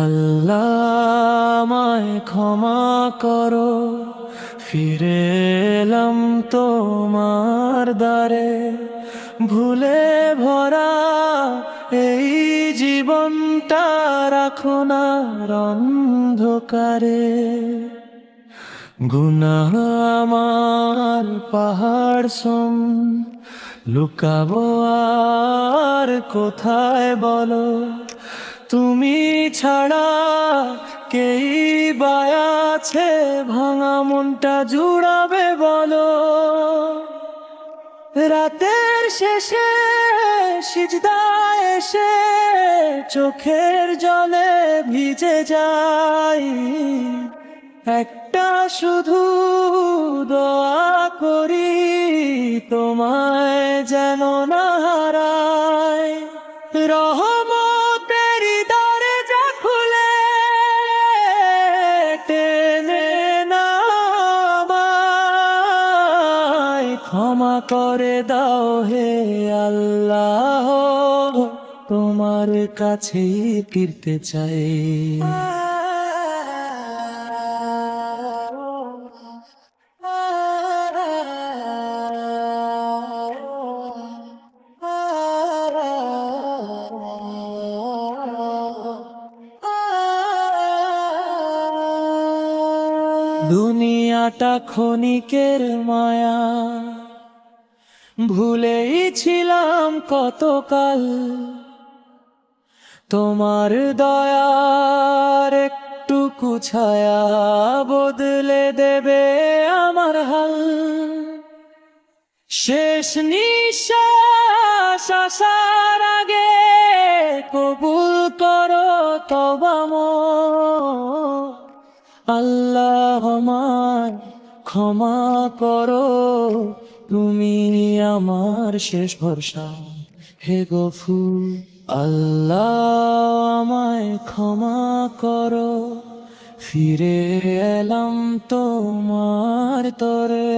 আল্লাহ আমায় ক্ষমা করো, ফিরে এলাম তোমার দ্বারে। ভুলে ভরা এই জীবনটা রাখো না অন্ধকারে। গুনাহ আমার পাহাড় সম, লুকাবো আর কোথায় বলো? তুমি ছাড়া কেই বা আছে ভাঙা মনটা জুড়াবে বলো? রাতের শেষে সিজদায় এসে চোখের জলে ভিজে যাই, একটা শুধু দোয়া করি, তোমায় যেন না হারাই। রহমতের দরজা খুলে টেনে নামায়, ক্ষমা করে দাও হে আল্লাহ, তোমার কাছেই ফিরতে চাই। দুনিয়াটা ক্ষণিকের মায়া, ভুলেই ছিলাম কতকাল। তোমার দয়ার একটুকু ছায়া বদলে দেবে আমার হাল। শেষ নিঃশ্বাস আসার আগে কবুল করো তওবা মোর। আল্লাহ আমায় ক্ষমা করো, তুমি আমার শেষ ভরসা হে গফুর। আল্লাহ আমায় ক্ষমা করো, ফিরে এলাম তোমার তরে।